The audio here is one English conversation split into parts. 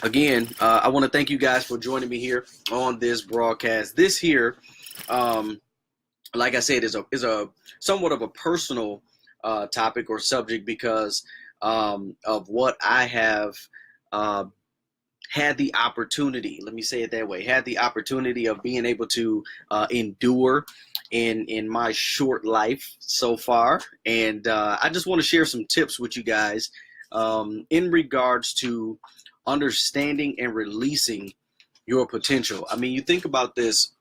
again, I want to thank you guys for joining me here on this broadcast. This here, um, like I said, is a somewhat of a personal topic or subject because of what I have uh, had the opportunity. Let me say it that way. Had the opportunity of being able to endure in my short life so far, and I just want to share some tips with you guys in regards to understanding and releasing your potential. I mean, you think about this,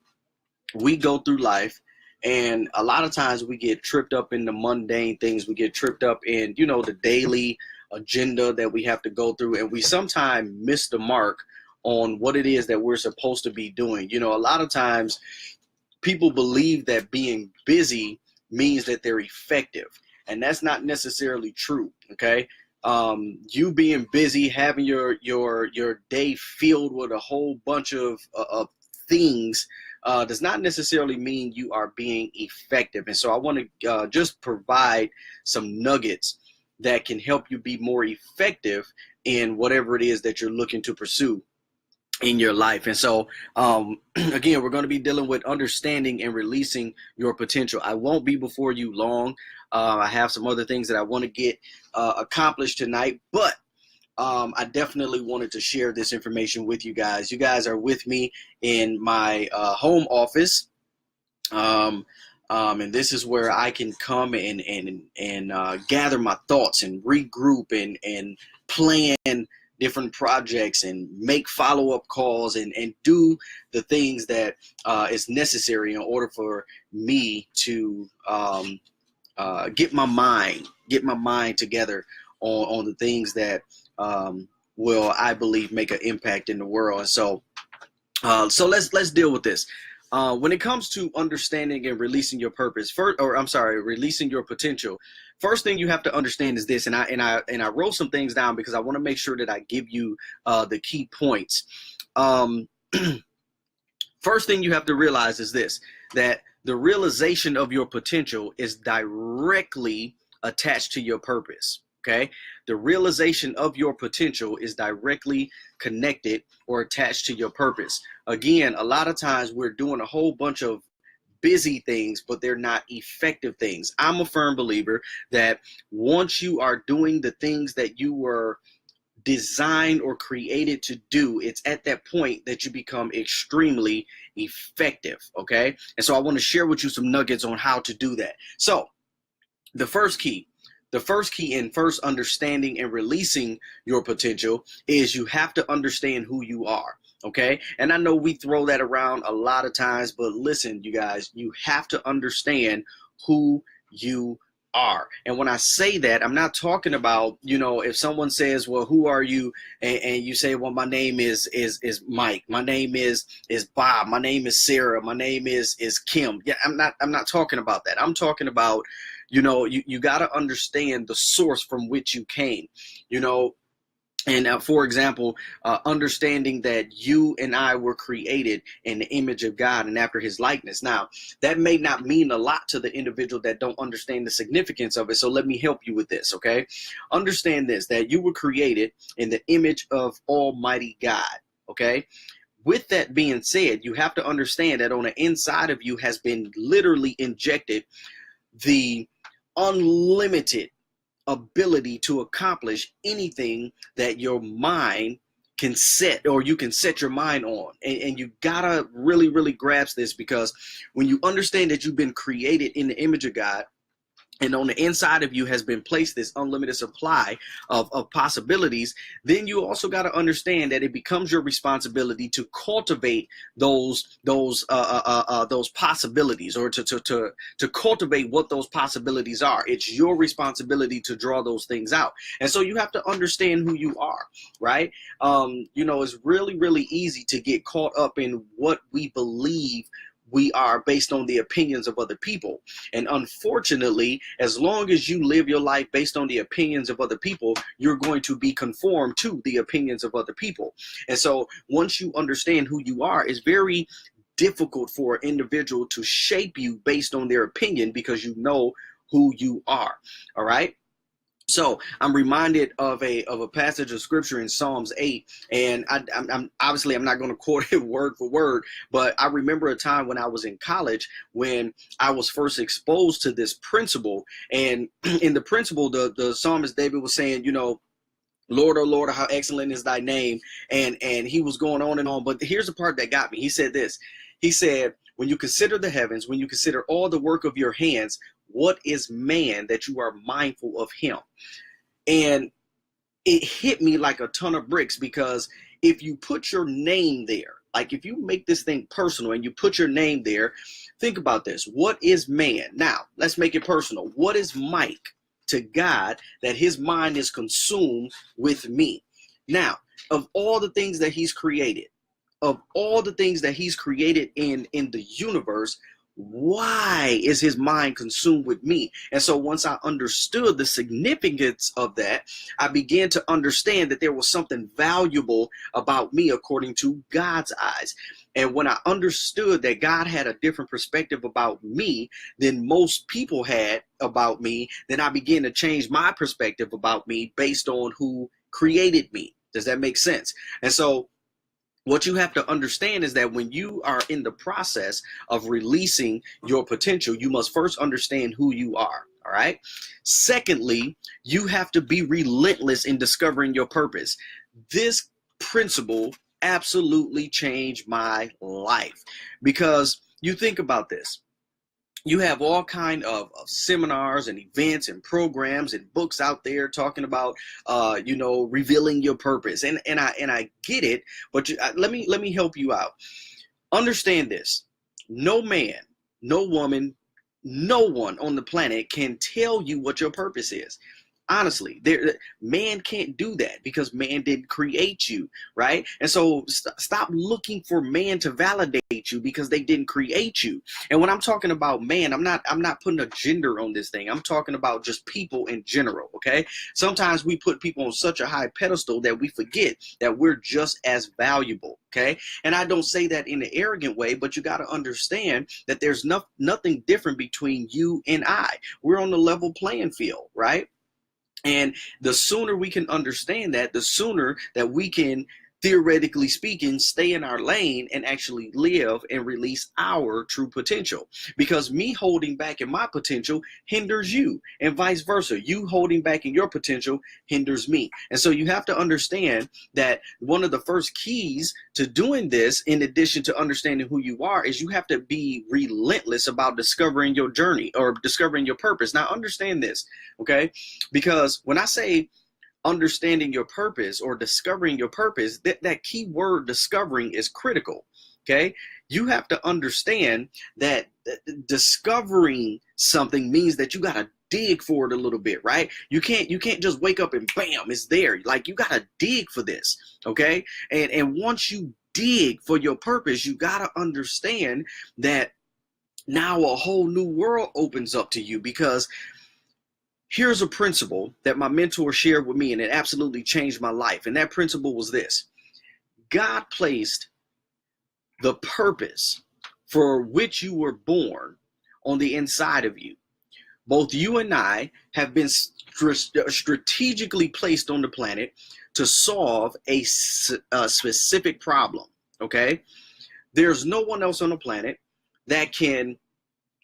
we go through life and a lot of times we get tripped up in the mundane things. We get tripped up in, the daily agenda that we have to go through. And we sometimes miss the mark on what it is that we're supposed to be doing. A lot of times people believe that being busy means that they're effective. And that's not necessarily true. Okay. You being busy, having your day filled with a whole bunch of things does not necessarily mean you are being effective. And so I want to just provide some nuggets that can help you be more effective in whatever it is that you're looking to pursue in your life. And so again, we're going to be dealing with understanding and releasing your potential. I won't be before you long. I have some other things that I want to get accomplished tonight, but I definitely wanted to share this information with you guys. You guys are with me in my home office, and this is where I can come and gather my thoughts and regroup and plan different projects and make follow-up calls and do the things that is necessary in order for me to get my mind together on the things that will, I believe, make an impact in the world. And so let's deal with this. When it comes to understanding and releasing your purpose, releasing your potential, first thing you have to understand is this, and I wrote some things down because I want to make sure that I give you the key points. First thing you have to realize is this, that the realization of your potential is directly attached to your purpose. Okay, the realization of your potential is directly connected or attached to your purpose. Again, a lot of times we're doing a whole bunch of busy things, but they're not effective things. I'm a firm believer that once you are doing the things that you were designed or created to do, it's at that point that you become extremely effective. Okay, and so I want to share with you some nuggets on how to do that. So the first key in first understanding and releasing your potential is you have to understand who you are. Okay. And I know we throw that around a lot of times, but listen, you guys, you have to understand who you are. And when I say that, I'm not talking about, if someone says, well, who are you? And you say, well, my name is Mike. My name is Bob. My name is Sarah. My name is Kim. Yeah, I'm not talking about that. I'm talking about, you got to understand the source from which you came, and for example, understanding that you and I were created in the image of God and after his likeness. Now, that may not mean a lot to the individual that don't understand the significance of it. So let me help you with this, okay? Understand this, that you were created in the image of Almighty God, okay? With that being said, you have to understand that on the inside of you has been literally injected the unlimited ability to accomplish anything that your mind can set, or you can set your mind on. And you gotta really, really grasp this, because when you understand that you've been created in the image of God, and on the inside of you has been placed this unlimited supply of possibilities, then you also got to understand that it becomes your responsibility to cultivate those possibilities, or to cultivate what those possibilities are. It's your responsibility to draw those things out. And so you have to understand who you are, right? It's really, really easy to get caught up in what we believe we are based on the opinions of other people. And unfortunately, as long as you live your life based on the opinions of other people, you're going to be conformed to the opinions of other people. And so once you understand who you are, it's very difficult for an individual to shape you based on their opinion, because you know who you are. All right. So I'm reminded of a passage of scripture in Psalms 8, and I'm obviously I'm not going to quote it word for word, but I remember a time when I was in college when I was first exposed to this principle, and in the principle, the psalmist David was saying, you know, Lord, oh Lord, how excellent is thy name, and he was going on and on. But here's the part that got me. He said this. He said, when you consider the heavens, when you consider all the work of your hands, what is man that you are mindful of him? And it hit me like a ton of bricks, because if you put your name there, like if you make this thing personal and you put your name there, think about this. What is man? Now, let's make it personal. What is Mike to God that his mind is consumed with me? Now, of all the things that he's created, of all the things that he's created in the universe, why is his mind consumed with me? And so once I understood the significance of that, I began to understand that there was something valuable about me according to God's eyes. And when I understood that God had a different perspective about me than most people had about me, then I began to change my perspective about me based on who created me. Does that make sense? And so what you have to understand is that when you are in the process of releasing your potential, you must first understand who you are. All right. Secondly, you have to be relentless in discovering your purpose. This principle absolutely changed my life, because you think about this. You have all kind of seminars and events and programs and books out there talking about revealing your purpose, and I get it, but let me help you out. Understand this: no man, no woman, no one on the planet can tell you what your purpose is. Honestly, man can't do that, because man didn't create you, right? And so stop looking for man to validate you, because they didn't create you. And when I'm talking about man, I'm not putting a gender on this thing. I'm talking about just people in general, okay? Sometimes we put people on such a high pedestal that we forget that we're just as valuable, okay? And I don't say that in an arrogant way, but you got to understand that there's nothing different between you and I. We're on the level playing field, right? And the sooner we can understand that, the sooner that we can, theoretically speaking, stay in our lane and actually live and release our true potential. Because me holding back in my potential hinders you, and vice versa. You holding back in your potential hinders me. And so you have to understand that one of the first keys to doing this, in addition to understanding who you are, is you have to be relentless about discovering your journey or discovering your purpose. Now, understand this, okay? Because when I say understanding your purpose or discovering your purpose, that key word discovering is critical. Okay, you have to understand that discovering something means that you got to dig for it a little bit, right? You can't just wake up and bam, it's there. Like, you got to dig for this. Okay, and once you dig for your purpose, you got to understand that now a whole new world opens up to you. Because here's a principle that my mentor shared with me, and it absolutely changed my life. And that principle was this: God placed the purpose for which you were born on the inside of you. Both you and I have been strategically placed on the planet to solve a specific problem, okay? There's no one else on the planet that can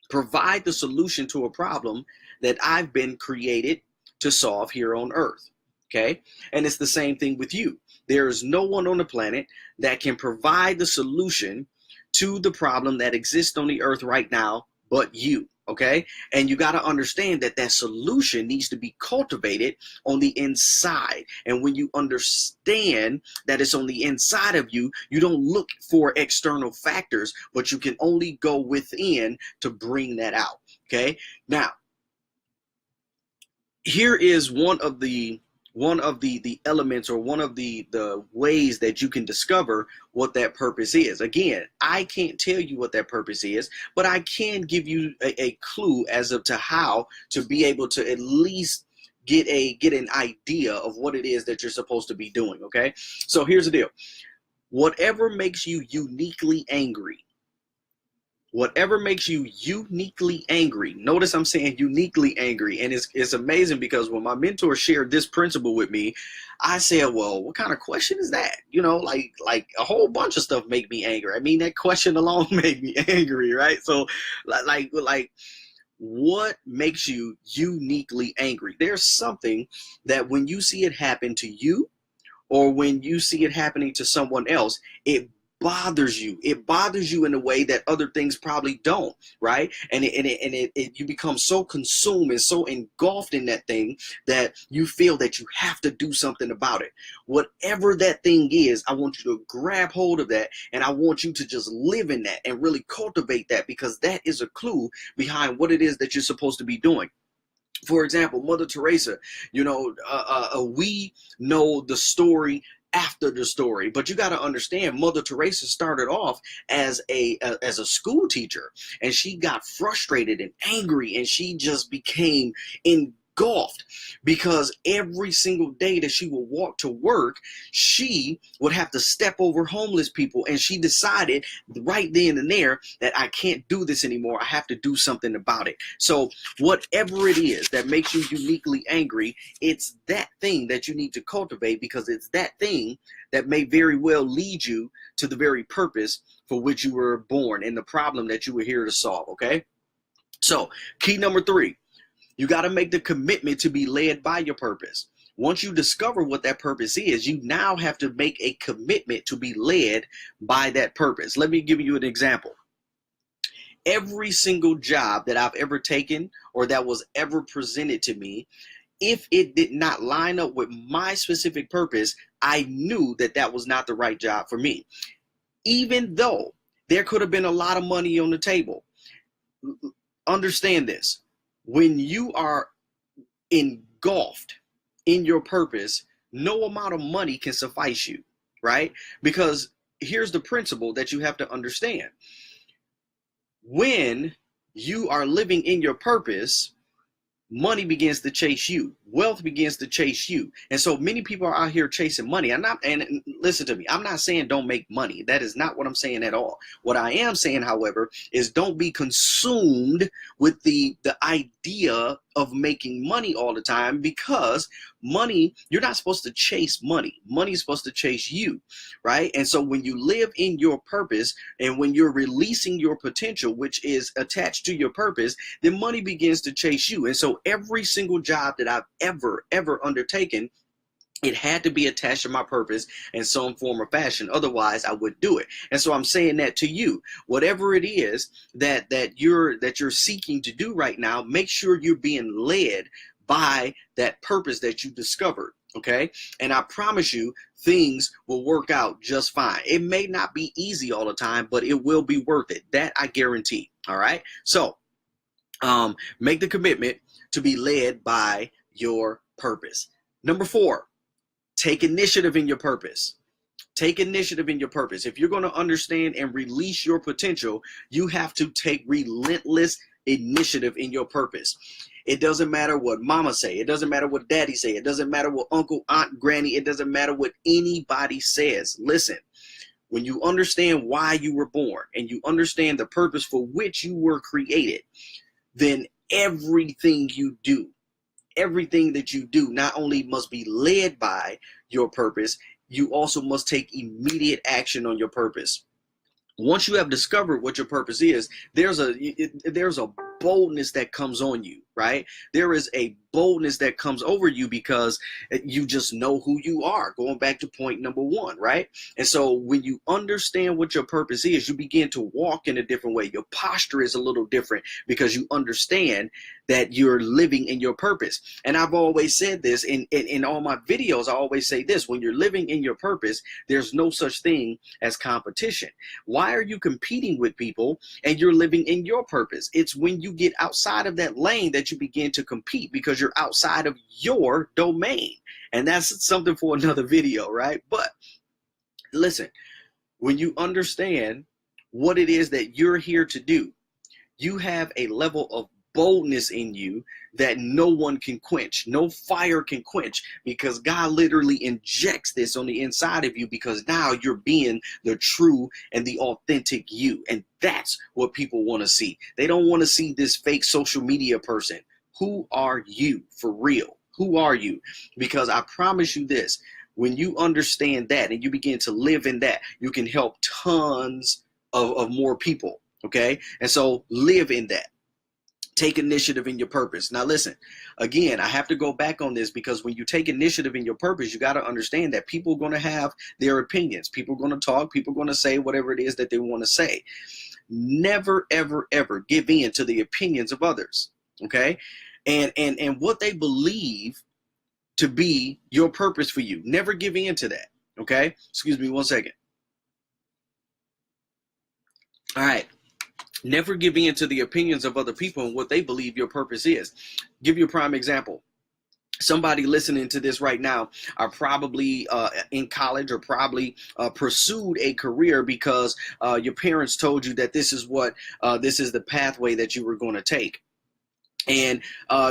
provide the solution to a problem that I've been created to solve here on earth, okay? And it's the same thing with you. There is no one on the planet that can provide the solution to the problem that exists on the earth right now but you, okay? And you got to understand that that solution needs to be cultivated on the inside. And when you understand that it's on the inside of you, you don't look for external factors, but you can only go within to bring that out, okay? Now, here is one of the elements, or one of the ways that you can discover what that purpose is. Again, I can't tell you what that purpose is, but I can give you a clue as to how to be able to at least get an idea of what it is that you're supposed to be doing, okay? So here's the deal. Whatever makes you uniquely angry, Whatever makes you uniquely angry. Notice I'm saying uniquely angry. And it's amazing because when my mentor shared this principle with me, I said, well, what kind of question is that? Like a whole bunch of stuff make me angry. I mean, that question alone made me angry, right? So like what makes you uniquely angry? There's something that when you see it happen to you, or when you see it happening to someone else, it bothers you. It bothers you in a way that other things probably don't, right? And you become so consumed and so engulfed in that thing that you feel that you have to do something about it. Whatever that thing is, I want you to grab hold of that, and I want you to just live in that and really cultivate that, because that is a clue behind what it is that you're supposed to be doing. For example, Mother Teresa, we know the story after the story, but you got to understand, Mother Teresa started off as a school teacher, and she got frustrated and angry, and she just became engulfed, because every single day that she would walk to work, she would have to step over homeless people, and she decided right then and there that I can't do this anymore. I have to do something about it. So whatever it is that makes you uniquely angry, it's that thing that you need to cultivate, because it's that thing that may very well lead you to the very purpose for which you were born and the problem that you were here to solve, okay? So key number 3, you got to make the commitment to be led by your purpose. Once you discover what that purpose is, you now have to make a commitment to be led by that purpose. Let me give you an example. Every single job that I've ever taken or that was ever presented to me, if it did not line up with my specific purpose, I knew that that was not the right job for me. Even though there could have been a lot of money on the table. Understand this. When you are engulfed in your purpose, no amount of money can suffice you, right? Because here's the principle that you have to understand. When you are living in your purpose, money begins to chase you. Wealth begins to chase you. And so many people are out here chasing money. And listen to me, I'm not saying don't make money. That is not what I'm saying at all. What I am saying, however, is don't be consumed with the idea of making money all the time, because money, you're not supposed to chase money. Money is supposed to chase you, right? And so when you live in your purpose, and when you're releasing your potential, which is attached to your purpose, then money begins to chase you. And so every single job that I've ever undertaken, it had to be attached to my purpose in some form or fashion. Otherwise, I would do it. And so I'm saying that to you. Whatever it is that you're seeking to do right now, make sure you're being led by that purpose that you discovered. Okay. And I promise you, things will work out just fine. It may not be easy all the time, but it will be worth it. That I guarantee. All right. So make the commitment to be led by your purpose. Number 4. Take initiative in your purpose. Take initiative in your purpose. If you're going to understand and release your potential, you have to take relentless initiative in your purpose. It doesn't matter what mama say. It doesn't matter what daddy say. It doesn't matter what uncle, aunt, granny. It doesn't matter what anybody says. Listen, when you understand why you were born and you understand the purpose for which you were created, then everything that you do not only must be led by your purpose, you also must take immediate action on your purpose. Once you have discovered what your purpose is, there's a boldness that comes on you, right? There is a boldness that comes over you because you just know who you are, going back to point number 1, right? And so when you understand what your purpose is, you begin to walk in a different way. Your posture is a little different because you understand that you're living in your purpose. And I've always said this in all my videos. I always say this: when you're living in your purpose, there's no such thing as competition. Why are you competing with people and you're living in your purpose? It's when you get outside of that lane that you begin to compete, because you're outside of your domain. And that's something for another video, right? But listen, when you understand what it is that you're here to do, you have a level of boldness in you that no one can quench. No fire can quench, because God literally injects this on the inside of you, because now you're being the true and the authentic you. And that's what people want to see. They don't want to see this fake social media person. Who are you for real? Who are you? Because I promise you this, when you understand that and you begin to live in that, you can help tons of more people. Okay. And so live in that. Take initiative in your purpose. Now, listen, again, I have to go back on this, because when you take initiative in your purpose, you got to understand that people are going to have their opinions. People are going to talk. People are going to say whatever it is that they want to say. Never, ever, ever give in to the opinions of others. Okay. And what they believe to be your purpose for you. Never give in to that. Okay. Excuse me 1 second. All right. Never give in to the opinions of other people and what they believe your purpose is. Give you a prime example. Somebody listening to this right now are probably in college, or probably pursued a career because your parents told you that this is the pathway that you were going to take. And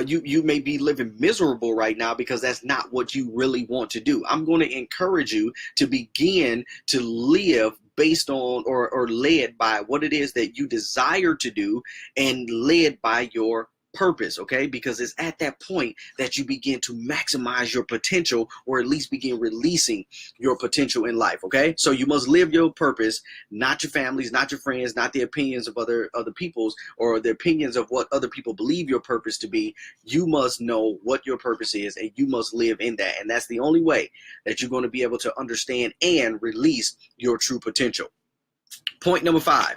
you may be living miserable right now because that's not what you really want to do. I'm going to encourage you to begin to live based on or led by what it is that you desire to do, and led by your purpose. Okay, because it's at that point that you begin to maximize your potential, or at least begin releasing your potential in life. Okay, so you must live your purpose, not your families, not your friends, not the opinions of other people's, or the opinions of what other people believe your purpose to be. You must know what your purpose is, and you must live in that. And that's the only way that you're going to be able to understand and release your true potential. Point number 5.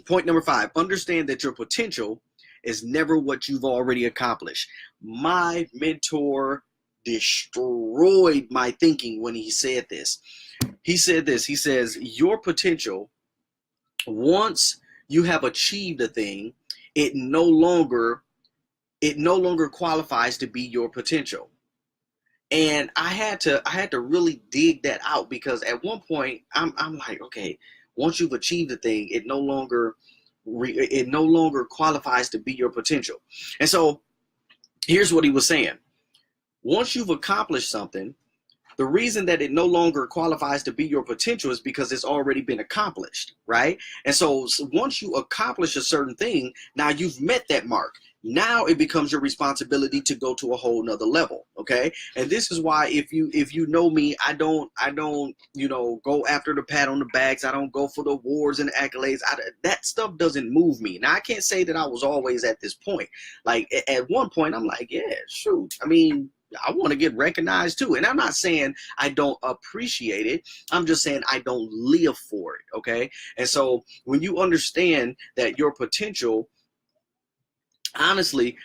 Point number 5, understand that your potential is never what you've already accomplished. My mentor destroyed my thinking when he said this. He said this. He says, your potential, once you have achieved a thing, it no longer qualifies to be your potential. And I had to really dig that out, because at one point I'm like, okay, once you've achieved a thing, it no longer qualifies to be your potential. And so here's what he was saying. Once you've accomplished something, the reason that it no longer qualifies to be your potential is because it's already been accomplished, right? And so once you accomplish a certain thing, now you've met that mark. Now it becomes your responsibility to go to a whole nother level. Okay. And this is why, if you know me, I don't, go after the pat on the backs. I don't go for the awards and accolades. That stuff doesn't move me. Now, I can't say that I was always at this point. Like at one point, I'm like, yeah, shoot. I mean, I want to get recognized too. And I'm not saying I don't appreciate it. I'm just saying I don't live for it. Okay. And so when you understand that your potential, honestly,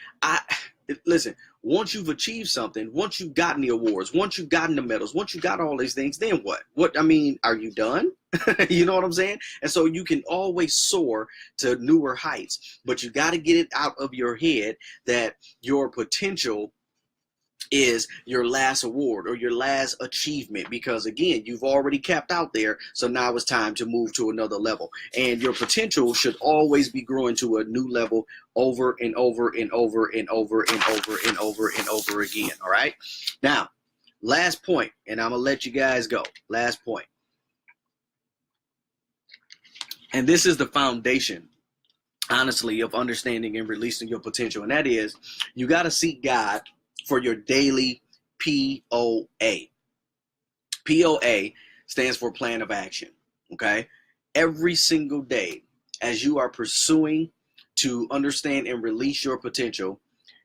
listen, once you've achieved something, once you've gotten the awards, once you've gotten the medals, once you got all these things, then what? Are you done? You know what I'm saying? And so you can always soar to newer heights, but you got to get it out of your head that your potential is your last award or your last achievement, because again, you've already capped out there. So now it's time to move to another level, and your potential should always be growing to a new level over and over and over and over and over and over and over again. All right. Now, last point, and I'm gonna let you guys go. Last point. And this is the foundation, honestly, of understanding and releasing your potential. And that is, you got to seek God for your daily POA. POA stands for plan of action. Okay. Every single day, as you are pursuing to understand and release your potential,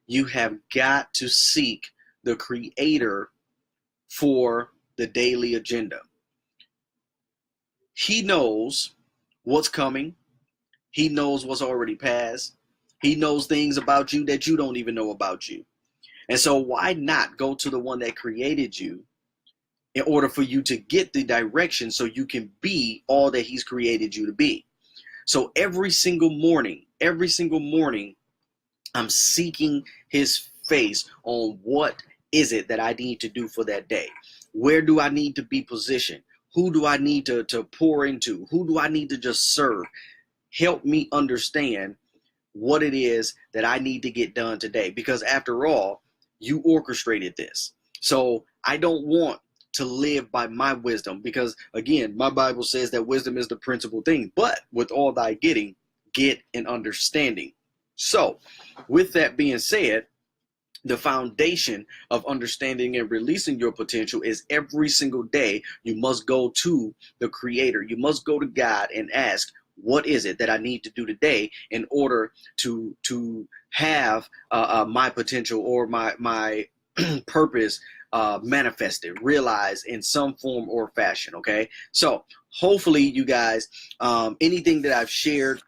you have got to seek the creator for the daily agenda. He knows what's coming. He knows what's already passed. He knows things about you that you don't even know about you. And so why not go to the one that created you in order for you to get the direction so you can be all that he's created you to be? So every single morning, I'm seeking his face on what is it that I need to do for that day? Where do I need to be positioned? Who do I need to pour into? Who do I need to just serve? Help me understand what it is that I need to get done today. Because after all, you orchestrated this. So I don't want to live by my wisdom, because again, my Bible says that wisdom is the principal thing. But with all thy getting, get an understanding. So with that being said, the foundation of understanding and releasing your potential is every single day you must go to the Creator. You must go to God and ask, what is it that I need to do today in order to have my potential or my purpose manifested, realized in some form or fashion? Okay, so hopefully you guys, anything that I've shared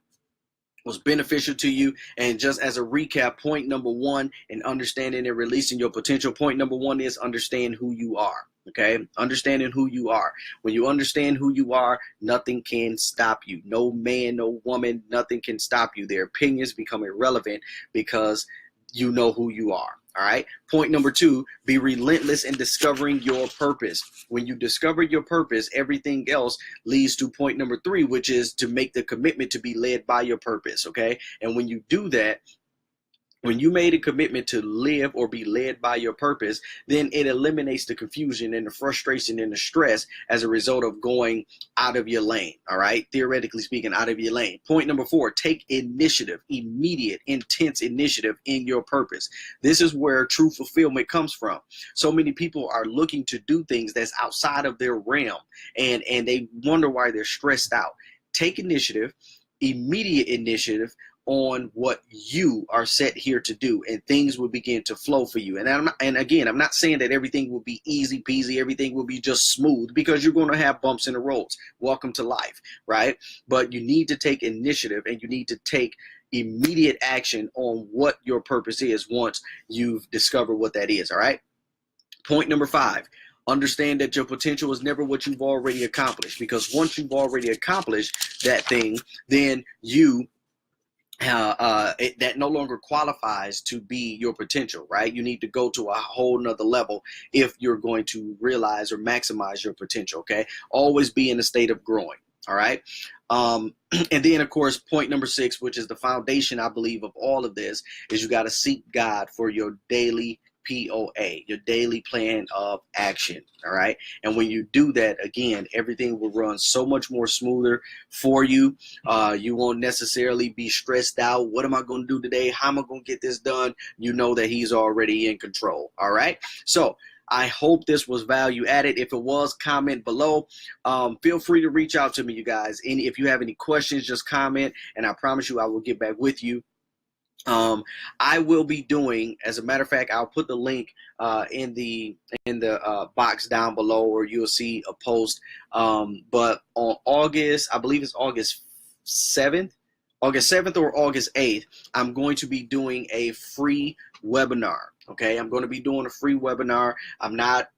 was beneficial to you. And just as a recap, point number one in understanding and releasing your potential, point number one is understand who you are. Okay, understanding who you are. When you understand who you are, nothing can stop you. No man, no woman, nothing can stop you. Their opinions become irrelevant because you know who you are. All right. Point number two, be relentless in discovering your purpose. When you discover your purpose, everything else leads to point number three, which is to make the commitment to be led by your purpose. Okay. And when you do that, when you made a commitment to live or be led by your purpose, then it eliminates the confusion and the frustration and the stress as a result of going out of your lane. All right. Theoretically speaking, out of your lane. Point number four, take initiative, immediate, intense initiative in your purpose. This is where true fulfillment comes from. So many people are looking to do things that's outside of their realm, and they wonder why they're stressed out. Take initiative, immediate initiative on what you are set here to do, and things will begin to flow for you. And I'm not saying that everything will be easy peasy, everything will be just smooth, because you're going to have bumps in the roads. Welcome to life, right? But you need to take initiative, and you need to take immediate action on what your purpose is once you've discovered what that is. All right. Point number five, understand that your potential is never what you've already accomplished, because once you've already accomplished that thing, then that no longer qualifies to be your potential, right? You need to go to a whole nother level if you're going to realize or maximize your potential. Okay, always be in a state of growing. All right. And then, of course, point number six, which is the foundation, I believe, of all of this, is you got to seek God for your daily POA, your daily plan of action. All right. And when you do that, again, everything will run so much more smoother for you. You won't necessarily be stressed out. What am I going to do today? How am I going to get this done? You know that he's already in control. All right. So I hope this was value added. If it was, comment below. Feel free to reach out to me, you guys. If you have any questions, just comment, and I promise you I will get back with you. I will be doing, as a matter of fact, I'll put the link in the box down below, or you'll see a post. But on August, I believe it's August 7th or August 8th, I'm going to be doing a free webinar. Okay, I'm going to be doing a free webinar. I'm not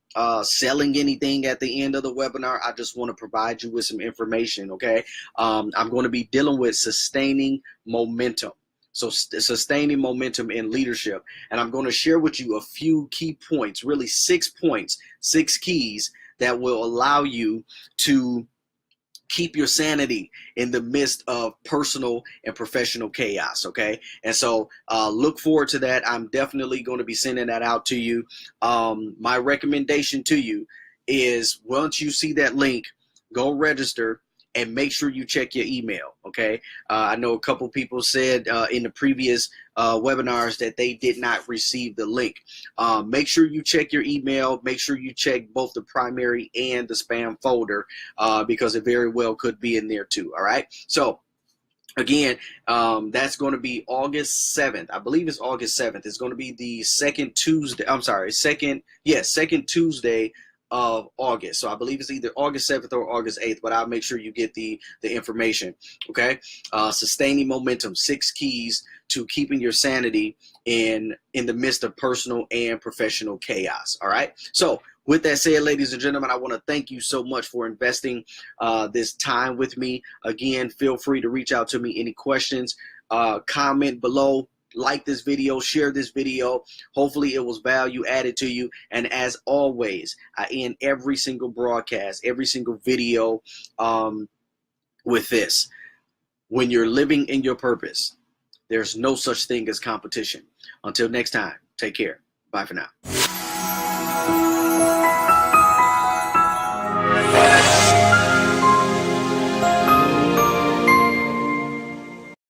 selling anything at the end of the webinar. I just want to provide you with some information. Okay, I'm going to be dealing with sustaining momentum. So sustaining momentum in leadership. And I'm going to share with you a few key points, really 6 points, 6 keys that will allow you to keep your sanity in the midst of personal and professional chaos. Okay. And so look forward to that. I'm definitely going to be sending that out to you. My recommendation to you is, once you see that link, go register and make sure you check your email. Okay. I know a couple people said in the previous webinars that they did not receive the link. Make sure you check your email. Make sure you check both the primary and the spam folder, because it very well could be in there too. All right. So again, that's going to be August 7th. I believe it's August 7th. It's going to be the second Tuesday of August. So I believe it's either August 7th or August 8th, but I'll make sure you get the information. Okay. Sustaining momentum, 6 keys to keeping your sanity in the midst of personal and professional chaos. All right. So with that said, ladies and gentlemen, I want to thank you so much for investing this time with me. Again, feel free to reach out to me. Any questions, comment below. Like this video, share this video. Hopefully it was value added to you. And as always, I end every single broadcast, every single video with this. When you're living in your purpose, There's no such thing as competition. Until next time, take care. Bye for now.